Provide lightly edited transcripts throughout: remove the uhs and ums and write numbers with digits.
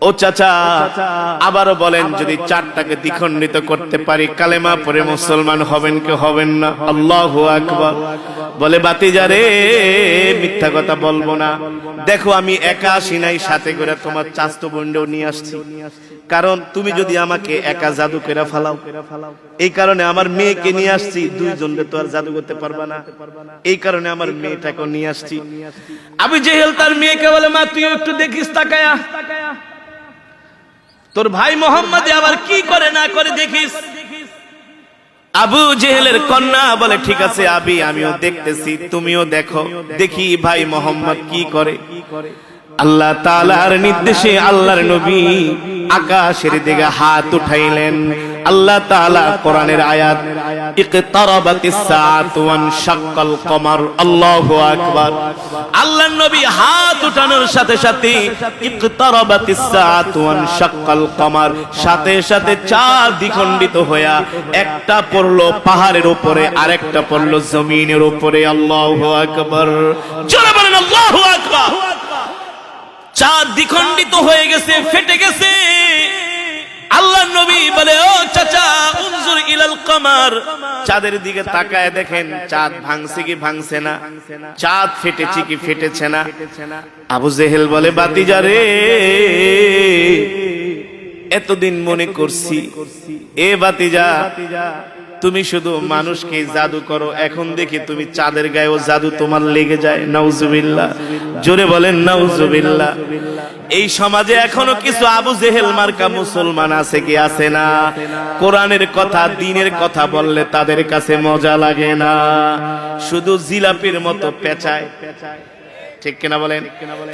ও চাচা আবারও বলেন, যদি চারটাকে দ্বিখণ্ডিত করতে পারি কালেমা পড়ে মুসলমান হবেন কি হবেন না? আল্লাহু আকবার। বলে বাতিজা রে, মিথ্যা কথা বলবো না। দেখো আমি একা আসি নাই, সাথে করে তোমার চাচতো বোনও নিয়ে আসছি। কারণ তুমি যদি আমাকে একা জাদু করে ফেলাও, এই কারণে আমার মেয়েকে নিয়ে আসছি। দুইজনকে তো আর জাদু করতে পারবা না, এই কারণে আমার মেয়েটাকে নিয়ে আসছি। আবু জেহেল তার মেয়েকে বলে, মা তুই একটু দেখিস তাকায়া, তোর ভাই মোহাম্মদ আবার কি করে না করে দেখিস। আবু জেহেলের কন্যা বলে, ঠিক আছে আবি, আমিও দেখতেছি, তুমিও দেখো, দেখি ভাই মোহাম্মদ কি করে। আল্লাহ তাআলার নির্দেশে আল্লাহর নবী আকাশের দিকে হাত উঠাইলেন। আল্লাহ তাআলা কোরআনের আয়াত, ইকতারাবাতিস সাআতু ওয়ানশাক্কাল কমার। আল্লাহু আকবার। আল্লাহর নবী হাত উঠানোর সাথে সাথে ইকতারাবাতিস সাআতু ওয়ানশাক্কাল কমার, সাথে সাথে চাঁদ দ্বিখণ্ডিত হইয়া একটা পড়লো পাহাড়ের উপরে, আরেকটা পড়লো জমিনের উপরে। আল্লাহু আকবার। জোরে বলেন আল্লাহু আকবার। চাঁদ দ্বিখণ্ডিত হয়ে গেছে, ফেটে গেছে। আল্লাহর নবী বলে, ও চাচা উনজুর ইলাল কমার, চাঁদের দিকে তাকায় দেখেন চাঁদ ভাঙছে কি ভাঙছে না, চাঁদ ফেটেছে কি ফেটেছে না। আবু জেহেল বলে, বাতিজা রে, এতদিন মনে করছি এ বাতিজা তুমি শুধু মানুষকে জাদু করো, এখন দেখি তুমি চাঁদের গায়েও জাদু তোমার লেগে যায়। নাউজুবিল্লাহ। জোরে বলেন নাউজুবিল্লাহ। এই সমাজে এখনো কিছু আবু জেহেল মার্কা মুসলমান আছে কি আছে না? কোরআনের কথা দ্বীনের কথা বললে তাদের কাছে মজা লাগে না, শুধু জিলাপির মতো পেঁচায়। ঠিক কিনা বলেন?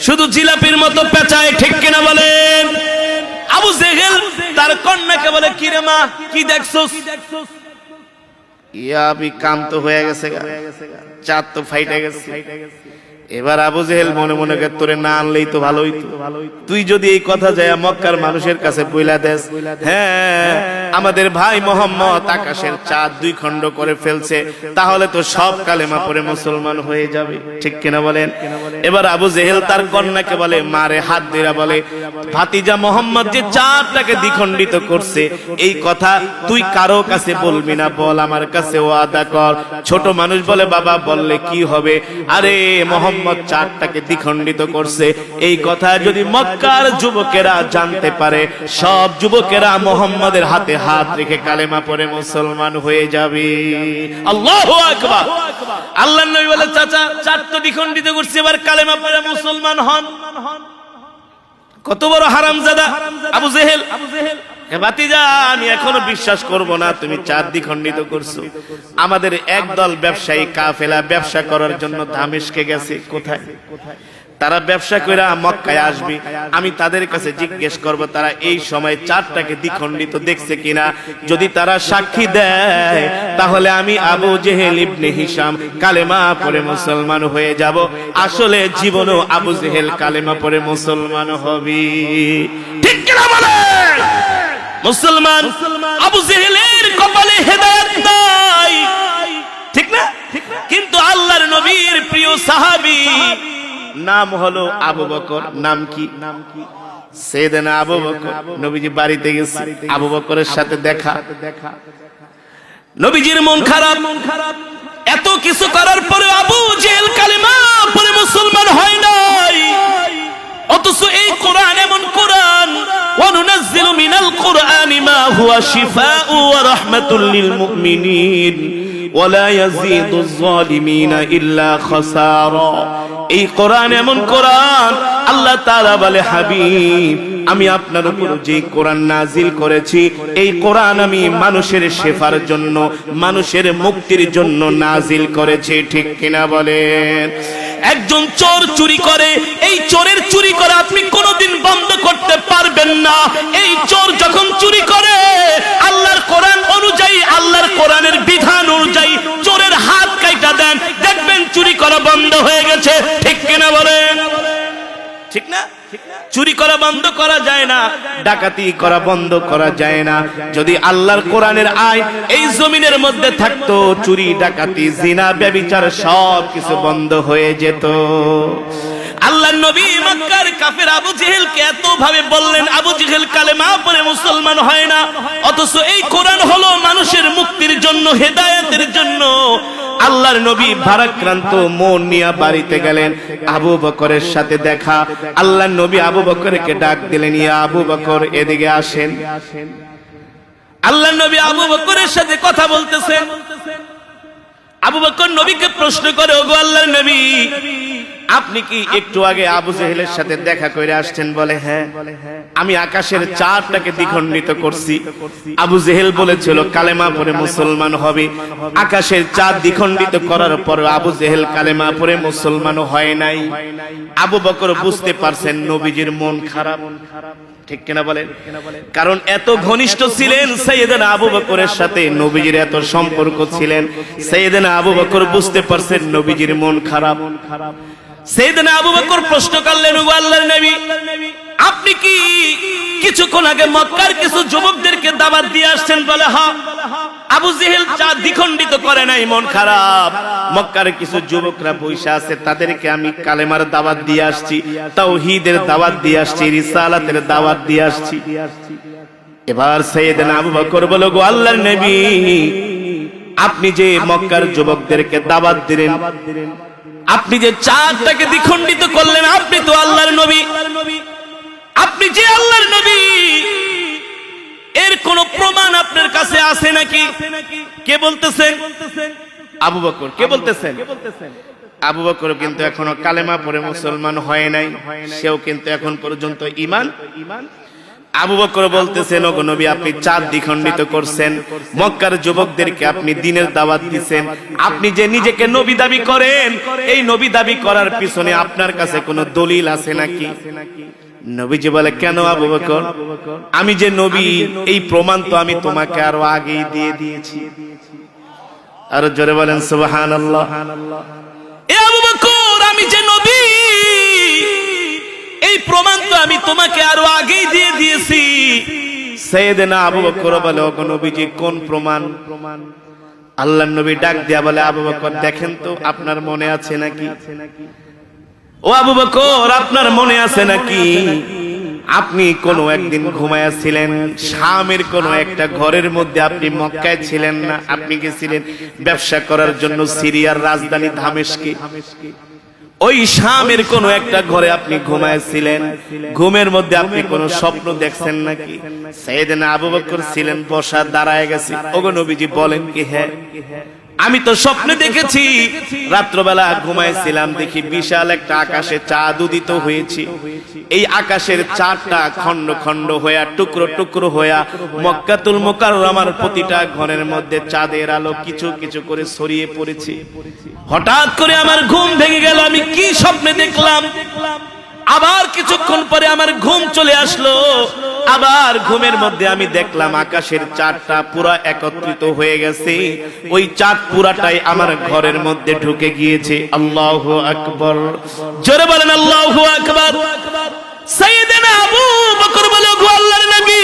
শুধু জিলাপির মতো পেঁচায়। ঠিক কিনা বলেন? আবু জেহেল তার কন্যাকে বলে, কি রে মা, কি দেখছস? ইয়া আমি কাম তো হয়ে গেছে, চাঁদ তো ফাইটে গেছে। এবার আবু জেহেল মনে মনে করে, তোরে না আনলেই তো ভালো হইতো, তুই যদি এই কথা যায় মক্কার মানুষের কাছে বইলা দেস, হ্যাঁ আমাদের ভাই মোহাম্মদ আকাশের চাঁদ দুই খণ্ড করে ফেলছে, তাহলে তো সব কালেমা পড়ে মুসলমান হয়ে যাবে। ঠিক কিনা বলেন? এবার আবু জেহেল তার কন্যাকে বলে, মারে হাত দিয়া বলে, ভাতিজা মোহাম্মদ যে চাঁদটাকে দ্বিখণ্ডিত করছে এই কথা তুই কারো কাছে বলবি না, বল আমার কাছে ওয়াদা কর। ছোট মানুষ বলে, বাবা বললে কি হবে? আরে মোহাম্মদ চাঁদটাকে দ্বিখণ্ডিত করছে, এই কথা যদি মক্কার যুবকেরা জানতে পারে, সব যুবকেরা মোহাম্মদের হাতে হাত রেখে কালেমা পড়ে মুসলমান হয়ে যাবে। আল্লাহু আকবার। আল্লাহর নবী বলে, চাচা চাঁদ তো দ্বিখণ্ডিত করছে, এবার কালেমা পড়ে মুসলমান হন। কত বড় হারামজাদা আবু জেহেল। ভাতিজা আমি এখনো বিশ্বাস করব না তুমি চাঁদ দ্বিখণ্ডিত করছো। আমাদের একদল ব্যবসায়ী কাফেলা ব্যবসা করার জন্য দামেস্কে গেছে। কোথায়? তারা ব্যবসা কইরা মক্কায় আসবে, আমি তাদের কাছে জিজ্ঞেস করব তারা এই সময় চাঁদটাকে দ্বিখণ্ডিত দেখছে কিনা। যদি তারা সাক্ষী দেয় তাহলে আমি আবু জেহেল ইবনে হিশাম কালেমা পড়ে মুসলমান হয়ে যাব। আসলে জীবনেও আবু জেহেল কালেমা পড়ে মুসলমান হবে। ঠিক কিনা বলেন? মুসলমান আবু জেহেলের কপালে হেদায়েত নাই, ঠিক না? কিন্তু আল্লাহর নবীর প্রিয় সাহাবী নাম হলো আবু বকর। নাম কি? সাইয়েদনা আবু বকর। নবীজি বাড়িতে গেছে, আবু বকরের সাথে দেখা। নবীজির মন খারাপ। এত কিছু করার পরে আবু জেহেল কালেমা পড়ে মুসলমান হয় নাই। অথচ এই কোরআন এমন কোরআন, ওয়ানুনাজ্জিলু মিনাল কুরআনি মা হুয়া শিফাউ ওয়া রাহমাতুল লিল মুমিনিন ওয়ালা ইয়াজিদুজ যালিমিনা ইল্লা খাসারা। এই কোরআন এমন কোরআন, আল্লাহ তাআলা বলে, হাবিব আমি আপনার উপর যে কোরআন নাজিল করেছি এই কোরআন আমি মানুষের শেফার জন্য, মানুষের মুক্তির জন্য নাজিল করেছি। ঠিক কিনা বলেন? একজন চোর চুরি করে, এই চোরের চুরি করা আপনি কোনোদিন বন্ধ করতে পারবেন না। এই চোর যখন চুরি করে আল্লাহর কোরআন অনুযায়ী, আল্লাহর কোরআনের বিধান অনুযায়ী চোরের হাত কাইটা দেন, দেখবেন চুরি করা বন্ধ হয়ে গেছে। ঠিক কিনা বলেন? ঠিক না? চুরি করা বন্ধ করা যায় না, ডাকাতি করা বন্ধ করা যায় না। যদি আল্লাহর কোরআনের আইন এই জমিনের মধ্যে থাকতো, চুরি ডাকাতি জিনা ব্যভিচার সব কিছু বন্ধ হয়ে যেত। আল্লাহর নবী মক্কার কাফের আবু জেহেলকে এত ভাবে বললেন, আবু জেহেল কালেমা পড়ে মুসলমান হয় না, অথচ এই কোরআন হলো মানুষের মুক্তির জন্য, হেদায়েতের জন্য। আল্লাহর নবী ভারাক্রান্ত মন নিয়ে বাড়িতে গেলেন। আবু বকরের সাথে দেখা। আল্লাহর নবী আবু বকরকে ডাক দিলেন, ইয়া আবু বকর, এদিকে আসেন। আল্লাহর নবী আবু বকরের সাথে কথা বলতেছেন। আবু বকর নবীকে প্রশ্ন করে, ওগো আল্লাহর নবী, আপনি কি একটু আগে আবু জেহেলের সাথে দেখা করে আসছেন? বলে, হ্যাঁ, আমি আকাশের চাঁদটাকে দ্বিখণ্ডিত করছি। আবু জেহেল বলেছিল কালেমা পড়ে মুসলমান হবে। আকাশের চাঁদ দ্বিখণ্ডিত করার পর আবু জেহেল কালেমা পড়ে মুসলমান হয় নাই। আবু বকর বুঝতে পারছেন নবীজির মন খারাপ, ঠিক কিনা বলেন? কারণ এত ঘনিষ্ঠ ছিলেন সাইয়েদনা আবু বকরের সাথে, নবীজির এত সম্পর্ক ছিলেন। সাইয়েদনা আবু বকর বুঝতে পারছেন নবীজির মন খারাপ। সাইয়েদনা আবু বকর প্রশ্ন করলেন, ও আল্লাহর নবী, আপনি কি কিছুক্ষণ আগে মক্কার কিছু যুবকদেরকে দাওয়াত দিয়ে আসছেন? বলে, হ্যাঁ। আবু জেহেল চাঁদ দ্বিখণ্ডিত করে নাই, মন খারাপ। মক্কার কিছু যুবকরা বৈশা আছে, তাদেরকে আমি কালেমার দাওয়াত দিয়ে আসছি, তাওহীদের দাওয়াত দিয়ে আসছি, রিসালাতের দাওয়াত দিয়ে আসছি। এবার সাইয়েদনা আবু বকর বলে, গো আল্লাহর নবী, আপনি যে মক্কার যুবকদেরকে দাওয়াত দিলেন, আপনি যে চাঁদটাকে দ্বিখণ্ডিত করলেন, আপনি তো আল্লাহর নবী, আপনি যে আল্লাহর নবী, এর কোন প্রমাণ আপনার কাছে আছে নাকি? কে বলতেছেন? আবু বকর। কে বলতেছেন? আবু বকর কিন্তু এখনো কালেমা পড়ে মুসলমান হয় নাই, সেও কিন্তু এখন পর্যন্ত ঈমান। আবু বকর বলতেছেন, ওগো নবী, আপনি চাঁদ দ্বিখণ্ডিত করছেন, মক্কার যুবকদেরকে আপনি দ্বীনের দাওয়াত দিবেন, আপনি যে নিজেকে নবী দাবি করেন, এই নবী দাবি করার পিছনে আপনার কাছে কোনো দলিল আছে নাকি? নবীজি বলে, কেন আবু বকর, আমি যে নবী এই প্রমাণ তো আমি তোমাকে আরো আগেই দিয়ে দিয়েছি। আর জোরে বলেন সুবহানাল্লাহ। এ আবু বকর, আমি যে নবী এই প্রমাণ তো আমি তোমাকে আরো আগেই দিয়ে দিয়েছি। সাইয়েদনা আবু বকর বলে, ওগো নবীজি, কোন প্রমাণ? আল্লাহর নবী ডাক দিয়া বলে, আবু বকর, দেখেন তো আপনার মনে আছে নাকি? ও আবু বকর, আপনার মনে আছে নাকি আপনি কোনো একদিন ঘুমায়াছিলেন শামের কোনো একটা ঘরের মধ্যে? আপনি মক্কায় ছিলেন না, আপনি গেছিলেন ব্যবসা করার জন্য সিরিয়ার রাজধানী দামেস্কে। ওই শামের কোন একটা ঘরে আপনি ঘুমাইছিলেন, ঘুমের মধ্যে আপনি কোন স্বপ্ন দেখছেন নাকি? সাইয়েদনা আবু বকর ছিলেন বসা, দাঁড়ায় গেছে। ওগো নবীজি, বলেন কি? হ্যাঁ, আমি তো স্বপ্নে দেখেছি, রাত্রবেলা ঘুমাইছিলাম, দেখি বিশাল একটা আকাশে চাঁদ উদিত হয়েছে। এই আকাশের চাঁদটা খন্ড খন্ড হইয়া, টুকরো টুকরো হইয়া মক্কাতুল মুকাররমার প্রতিটা ঘরের মধ্যে চাঁদের আলো কিছু কিছু করে ছড়িয়ে পড়েছে। হঠাৎ করে আমার ঘুম ভেঙে গেল, আমি কি স্বপ্নে দেখলাম? আবার কিছুক্ষণ পরে আমার ঘুম চলে আসলো, আবার ঘুমের মধ্যে আমি দেখলাম আকাশের চাঁদটা পুরো একত্রিত হয়ে গেছে, ওই চাঁদ পুরাটাই আমার ঘরের মধ্যে ঢুকে গিয়েছে। আল্লাহু আকবার, জোরে বলেন আল্লাহু আকবার। সাইয়েদনা আবু বকর বলে, গো আল্লাহর নবী,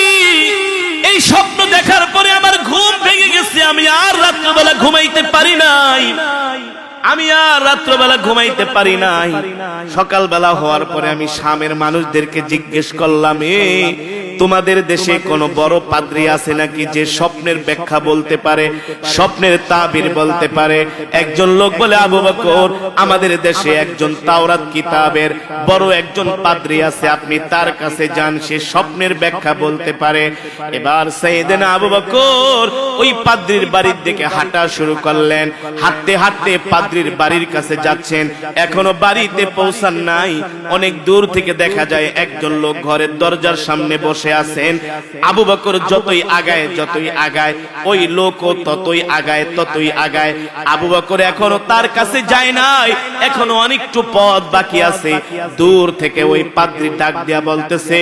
এই স্বপ্ন দেখার পরে আমার ঘুম ভেঙে গেছে, আমি আর রাত্রিবেলা ঘুমাইতে পারি নাই, আমি আর রাত্রবেলা ঘুমাইতে পারি নাই। সকালবেলা হওয়ার পরে আমি শামের মানুষদেরকে জিজ্ঞেস করলাম, তোমাদের দেশে কোন বড় পাদ্রী আছে নাকি যে স্বপ্নের ব্যাখ্যা বলতে পারে, স্বপ্নের তাবির বলতে পারে? একজন লোক বলে, আবু বকর, আমাদের দেশে একজন তাওরাত কিতাবের বড় একজন পাদ্রী আছে, আপনি তার কাছে যান, সে স্বপ্নের ব্যাখ্যা বলতে পারে। এবার সাইয়েদনা আবু বকর ওই পাদ্রীর বাড়ির দিকে হাঁটা শুরু করলেন। হাঁটতে হাঁটতে পাদ্রীর বাড়ির কাছে যাচ্ছেন, এখনো বাড়িতে পৌঁছান নাই। অনেক দূর থেকে দেখা যায় একজন লোক ঘরের দরজার সামনে বসে আছেন। আবু বকর যতই আগায় ওই লোকও ততই আগায়। আবু বকর এখনো তার কাছে যায় নাই, এখনো অনেকটু পথ বাকি আছে। দূর থেকে ওই পাদ্রী ডাক দিয়া বলতেছে,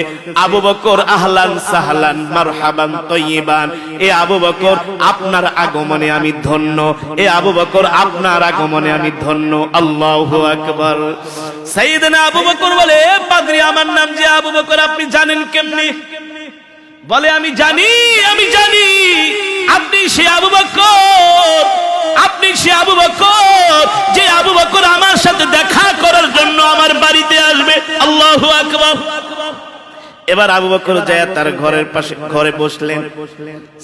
আবু বকর, আহলান সাহলান মারহাবান তয়্যিবান। এ আবু বকর, আপনার আগমনে আমি ধন্য, এ আবু বকর, আপনার আগমনে আমি ধন্য। আল্লাহু আকবার। সাইয়েদনা আবু বকর বলে, পাদ্রী, আমার নাম যে আবু বকর, আপনি জানেন কেমনে? বলে, আমি জানি আপনি সে আবু বকর আপনি সে আবু বকর, যে আবু বকর আমার সাথে দেখা করার জন্য আমার বাড়িতে আসবে। আল্লাহু আকবার। এবার আবু বকর যায় তার ঘরের পাশে ঘরে বসলেন।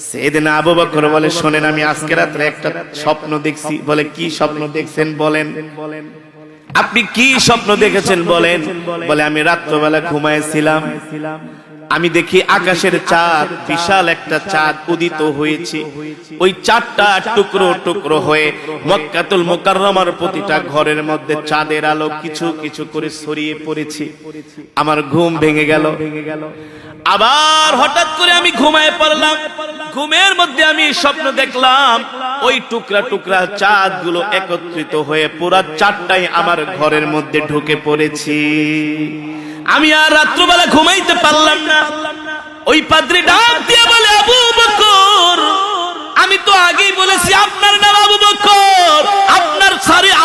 সাইয়েদনা আবু বকর বলে, শোনেন, আমি আজকে রাতে একটা স্বপ্ন দেখছি। বলে, কি স্বপ্ন দেখছেন বলেন? আপনি কি স্বপ্ন দেখেছেন বলেন? বলে, আমি রাত্রবেলা ঘুমাইছিলাম, আমি দেখি আকাশের চাঁদ, বিশাল একটা চাঁদ উদিত হয়েছে। ওই চাঁদটা টুকরো টুকরো হয়ে মক্কাতুল মুকাররমার প্রতিটা ঘরের মধ্যে চাঁদের আলো কিছু কিছু করে ছড়িয়ে পড়েছে। আমার ঘুম ভেঙে গেল। আবার হঠাৎ করে আমি ঘুমায় পড়লাম। ঘুমের মধ্যে আমি স্বপ্ন দেখলাম ওই টুকরা টুকরা চাঁদ গুলো একত্রিত হয়ে পুরা চাঁদটাই আমার ঘরের মধ্যে ঢুকে পড়েছি। আমি আর রাত্রবেলা ঘুমাইতে পারলাম না। ওই পাদ্রী ডাক দিয়ে বলে, আবু বকর, আমি তো আগেই বলেছি আপনার নাম আবু বকর,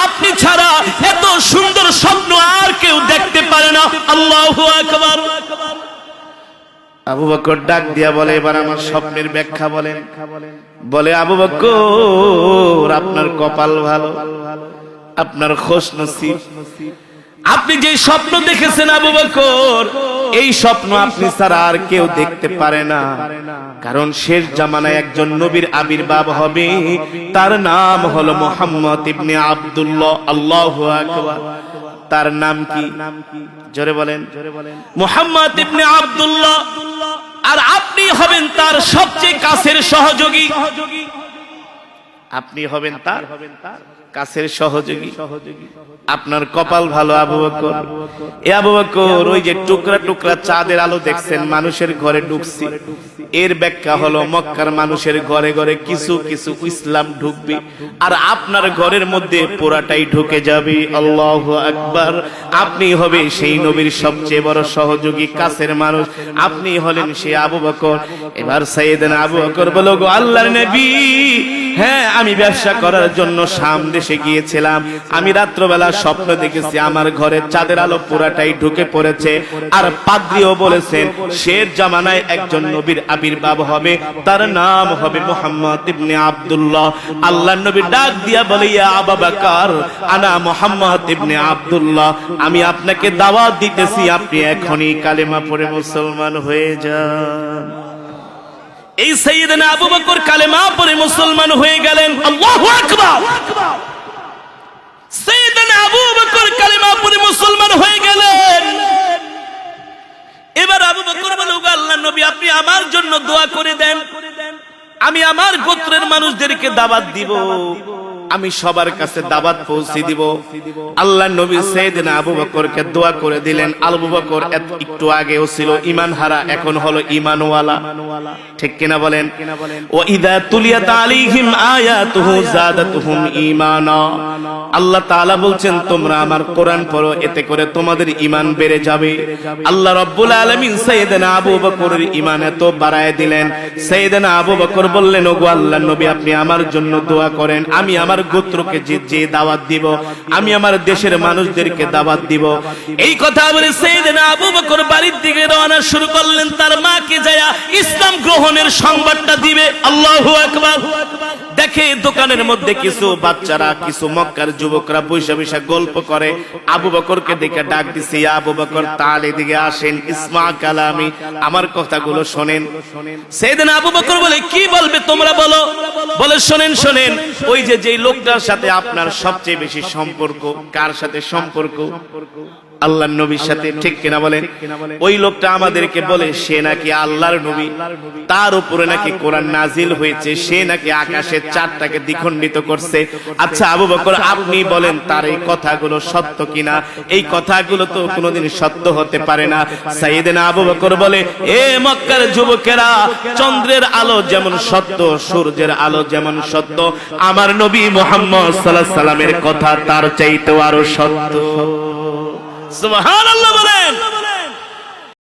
আপনি ছাড়া এত সুন্দর স্বপ্ন আর কেউ দেখতে পারে না। আল্লাহু আকবার। আবু বকর ডাক দিয়া বলে, এবার আমার স্বপ্নের ব্যাখ্যা বলেন। বলে, আবু বকর, আপনার কপাল ভালো, আপনার খুশনসিব। আপনি যে স্বপ্ন দেখেছেন আবু বকর, এই স্বপ্ন আপনি ছাড়া আর কেউ দেখতে পারে না। কারণ শেষ জামানায় একজন নবীর আবির্ভাব হবে, তার নাম হলো মুহাম্মদ ইবনে আব্দুল্লাহ। আল্লাহু আকবার। তার নাম কি? জোরে বলেন। মুহাম্মদ ইবনে আব্দুল্লাহ। আর আপনি হবেন তার সবচেয়ে কাছের সহযোগী। আপনি হবেন তার কাছের সহযোগী। আপনার কপাল ভালো আবু বকর। এ আবু বকর, ওই যে টুকরা টুকরা চাঁদের আলো দেখছেন মানুষের ঘরে ঢুকছে, এর ব্যাখ্যা হলো মক্কার মানুষের ঘরে ঘরে কিছু কিছু ইসলাম ঢুকবে, আর আপনার ঘরের মধ্যে পুরাটাই ঢুকে যাবে। আল্লাহু আকবার। আপনি হবে সেই নবীর সবচেয়ে বড় সহযোগী, কাছের মানুষ। আপনি হলেন সেই আবু বকর। এবার সাইয়েদনা আবু বকর বলো, গো আল্লাহর নবী, হ্যাঁ, আমি ব্যবসা করার জন্য শাম দেশে গিয়েছিলাম। আমি রাত্রবেলা স্বপ্ন দেখেছি আমার ঘরে চাঁদের আলো পুরাটাই ঢুকে পড়েছে। আর পাদ্রীও বলেছেন শেষ জামানায় একজন নবীর আবির্ভাব হবে, তার নাম হবে মুহাম্মদ ইবনে আব্দুল্লাহ। আল্লাহর নবী ডাক দিয়া বলে, ইয়া আবু বকর, আনা মুহাম্মদ ইবনে আব্দুল্লাহ, আমি আপনাকে দাওয়াত দিতেছি, আপনি এখনই কালেমা পড়ে মুসলমান হয়ে যান। এই সাইয়েদনা আবু বকর কালেমা পড়ে মুসলমান হয়ে গেলেন। আল্লাহু আকবার। সাইয়েদনা আবু বকর কালেমা পড়ে মুসলমান হয়ে গেলেন। এবার আবু বকর বলে, ওগো আল্লাহর নবী, আপনি আমার জন্য দোয়া করে দেন, আমি আমার গোত্রের মানুষদেরকে দাওয়াত দিব, আমি সবার কাছে দাওয়াত পৌঁছে দিব। আল্লাহর নবী সাইয়েদনা আবু বকরকে দোয়া করে দিলেন। আবু বকর একটু আগেও ছিল ঈমান হারা, এখন হলো ঈমানওয়ালা। ঠিক কিনা বলেন? ওয়া ইযা তুলিয়াত আলাইহিম আয়াতুহু যাদাতুহুম ঈমানা। আল্লাহ তাআলা বলছেন, তোমরা আমার কোরআন পড়ো, এতে করে তোমাদের ঈমান বেড়ে যাবে। আল্লাহ রাব্বুল আলামিন সাইয়েদনা আবু বকরের ঈমান এত বাড়ায় দিলেন। সাইয়েদনা আবু বকর বললেন, ওগো আল্লাহর নবী, আপনি আমার জন্য দোয়া করেন, আমি আমার গোত্রকে যে দাওয়াত দিব, আমি আমার দেশের মানুষদেরকে দাওয়াত দিব। এই কথা বলে সাইয়েদনা আবু বকর বাড়ির দিকে রওনা শুরু করলেন, তার মাকে যায়া ইসলাম গ্রহণের সংবাদটা দিবে। আল্লাহু আকবার। দেখে দোকানের মধ্যে কিছু বাচ্চারা, কিছু মক্কার যুবকরা বৈশা বৈশা গল্প করে। আবু বকরকে দেখে ডাক দিছে, ইয়া আবু বকর, তাল এদিকে আসেন, ইসমা কালামি, আমার কথাগুলো শোনেন। সাইয়েদনা আবু বকর বলে, কি বলবে তোমরা বলো? বলে, শোনেন শোনেন, ওই যে লোকটার সাথে আপনার সবচেয়ে বেশি সম্পর্ক, কার সাথে সম্পর্ক? আল্লাহর নবীর সাথে। ঠিক কিনা বলেন? ওই লোকটা আমাদেরকে বলে সে নাকি আল্লাহর নবী, তার উপরে নাকি কোরআন নাজিল হয়েছে, সে নাকি আকাশের চাঁদটাকে দ্বিখণ্ডিত করছে। আচ্ছা আবু বকর, আপনি বলেন তার এই কথাগুলো সত্য কিনা? এই কথাগুলো তো কোনোদিন সত্য হতে পারে না। সাইয়েদনা আবু বকর বলে, এ মক্কার যুবকেরা, চন্দ্রের আলো যেমন সত্য, সূর্যের আলো যেমন সত্য, আমার নবী মুহাম্মদ সাল্লাল্লাহু আলাইহি সাল্লামের কথা তার চাইতেও আরো সত্য। সুবহানাল্লাহ বলেন।